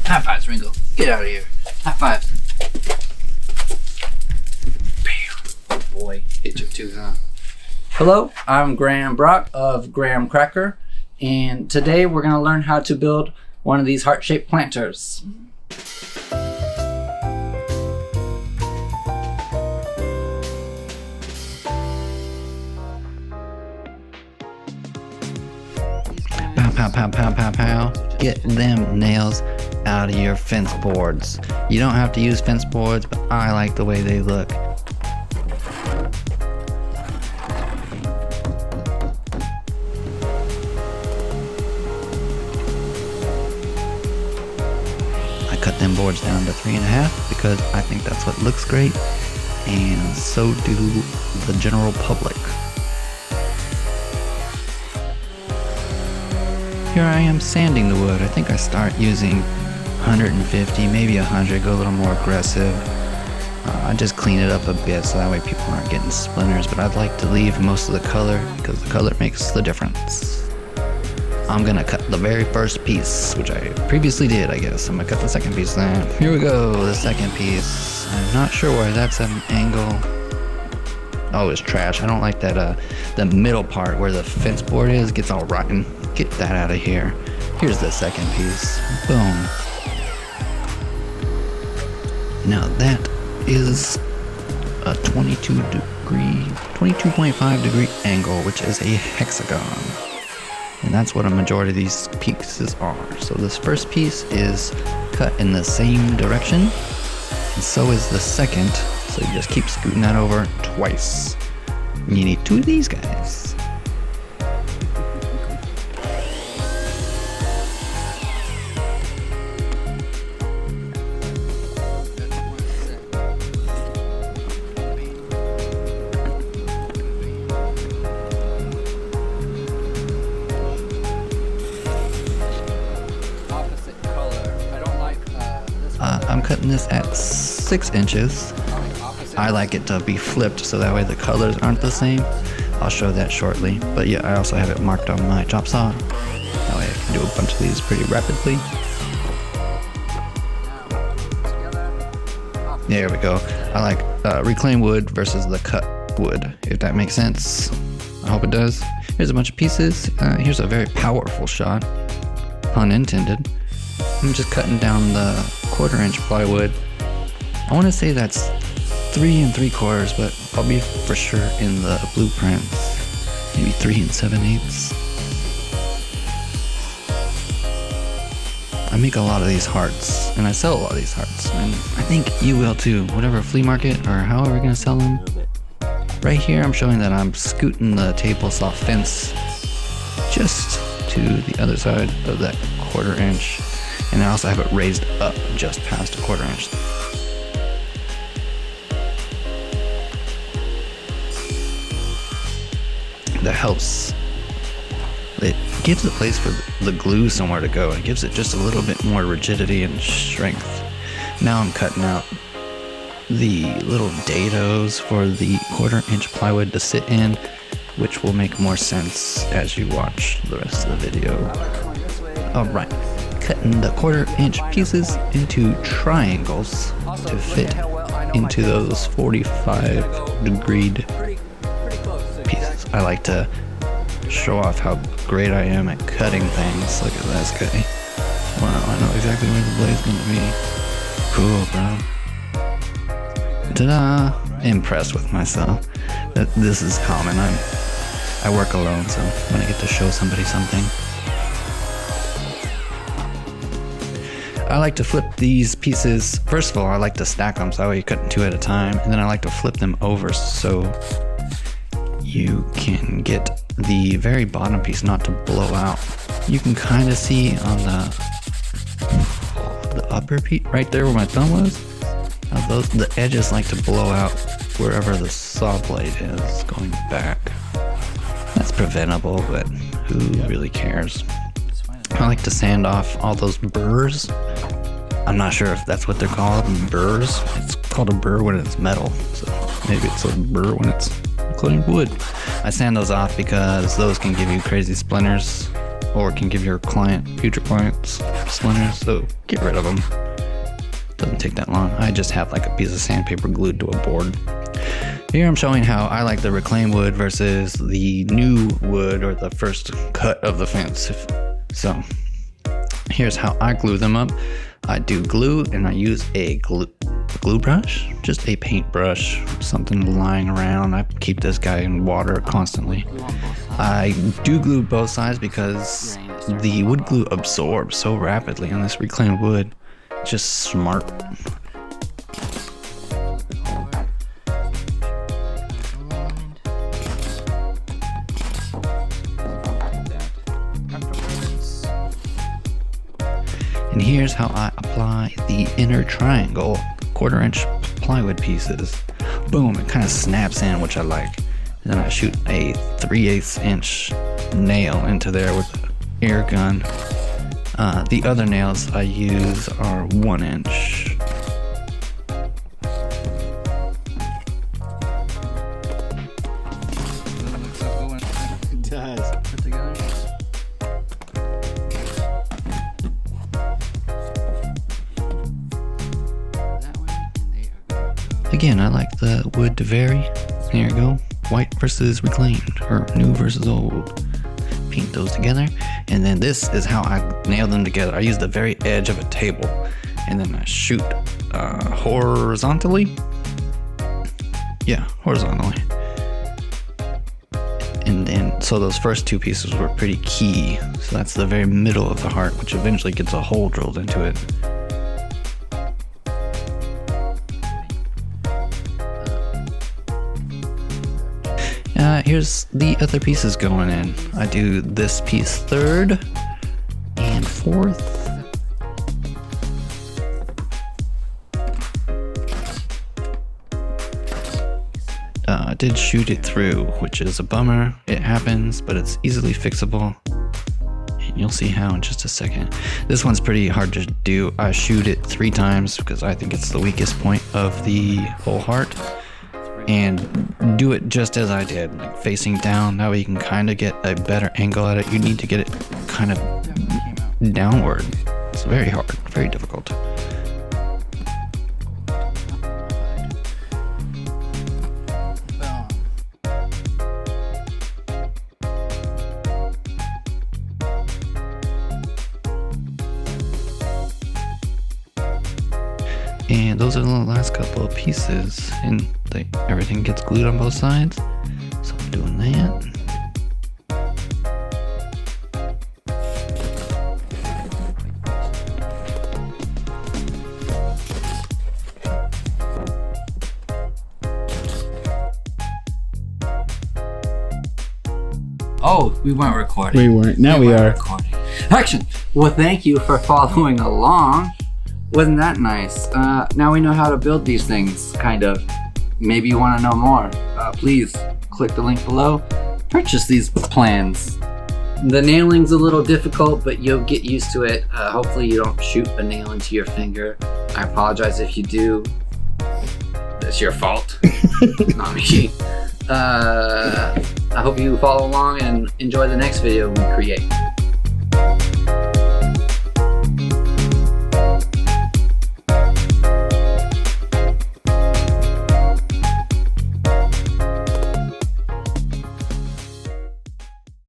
High fives, Ringo. Get out of here. High five. Bam. Oh boy, hit you too, huh? Hello, I'm Graham Brock of Graham Cracker, and today we're going to learn how to build one of these heart-shaped planters. Pow, pow, pow, pow, pow, pow. Get them nails out of your fence boards. You don't have to use fence boards, but I like the way they look. I cut them boards down to 3.5 because I think that's what looks great, and so do the general public. Here I am sanding the wood. I think I start using 150, maybe 100, go a little more aggressive. I just clean it up a bit so that way people aren't getting splinters, but I'd like to leave most of the color because the color makes the difference. I'm gonna cut the very first piece, which I previously did, I guess. I'm gonna cut the second piece then. Here we go, the second piece. I'm not sure why that's at an angle. Oh, it's trash. I don't like that, the middle part where the fence board is gets all rotten. Get that out of here. Here's the second piece. Boom. Now that is a 22.5 degree angle, which is a hexagon. And that's what a majority of these pieces are. So this first piece is cut in the same direction, and so is the second. So you just keep scooting that over twice. You need 2 of these guys. I'm cutting this at 6 inches. I like it to be flipped so that way the colors aren't the same. I'll show that shortly. But yeah, I also have it marked on my chop saw. That way I can do a bunch of these pretty rapidly. There we go. I like reclaimed wood versus the cut wood, if that makes sense. I hope it does. Here's a bunch of pieces. Here's a very powerful shot, pun intended. I'm just cutting down the 1/4 inch plywood. I want to say that's 3 3/4, but I'll be for sure in the blueprints. Maybe 3 7/8. I make a lot of these hearts, and I sell a lot of these hearts, and I think you will too. Whatever flea market or however we're gonna sell them. Right here, I'm showing that I'm scooting the table saw fence just to the other side of that 1/4 inch. And I also have it raised up just past a 1/4 inch. That helps. It gives the place for the glue somewhere to go. It gives it just a little bit more rigidity and strength. Now I'm cutting out the little dados for the 1/4 inch plywood to sit in, which will make more sense as you watch the rest of the video. Alright. Cutting the 1/4 inch pieces into triangles to fit into those 45 degree pieces. I like to show off how great I am at cutting things. Look at this guy. Wow, I know exactly where the blade's gonna be. Cool, bro. Ta-da! Impressed with myself. This is common. I work alone, so when I get to show somebody something. I like to flip these pieces. First of all, I like to stack them so that way you cut 2 at a time, and then I like to flip them over so you can get the very bottom piece not to blow out. You can kind of see on the upper piece right there where my thumb was. The edges like to blow out wherever the saw blade is going back. That's preventable, but who really cares? I like to sand off all those burrs. I'm not sure if that's what they're called, burrs. It's called a burr when it's metal, so maybe it's a burr when it's reclaimed wood. I sand those off because those can give you crazy splinters. or can give your future clients splinters, so get rid of them. Doesn't take that long. I just have like a piece of sandpaper glued to a board. Here I'm showing how I like the reclaimed wood versus the new wood or the first cut of the fence. So here's how I glue them up. I do glue and I use a glue brush, just a paint brush, something lying around. I keep this guy in water constantly. I do glue both sides because the wood glue absorbs so rapidly on this reclaimed wood. Just smart. And here's how I apply the inner triangle 1/4 inch plywood pieces. Boom, it kind of snaps in, which I like. And then I shoot a 3/8 inch nail into there with an air gun. The other nails I use are 1 inch. It does. Put together. Again, I like the wood to vary. There you go. White versus reclaimed, or new versus old. Paint those together. And then this is how I nail them together. I use the very edge of a table, and then I shoot horizontally. Yeah, horizontally. And then, so those first two pieces were pretty key. So that's the very middle of the heart, which eventually gets a hole drilled into it. Here's the other pieces going in. I do this piece 3rd and 4th. I did shoot it through, which is a bummer. It happens, but it's easily fixable. And you'll see how in just a second. This one's pretty hard to do. I shoot it 3 times because I think it's the weakest point of the whole heart. And do it just as I did, like facing down. That way you can kind of get a better angle at it. You need to get it kind of downward. It's very hard, very difficult. And those are the last couple of pieces, and everything gets glued on both sides. So I'm doing that. Oh, we weren't recording. We weren't. Now we are. Recording. Action! Well, thank you for following along. Wasn't that nice? Now we know how to build these things, kind of. Maybe you want to know more. Please click the link below. Purchase these plans. The nailing's a little difficult, but you'll get used to it. Hopefully you don't shoot a nail into your finger. I apologize if you do. That's your fault. Not me. I hope you follow along and enjoy the next video we create.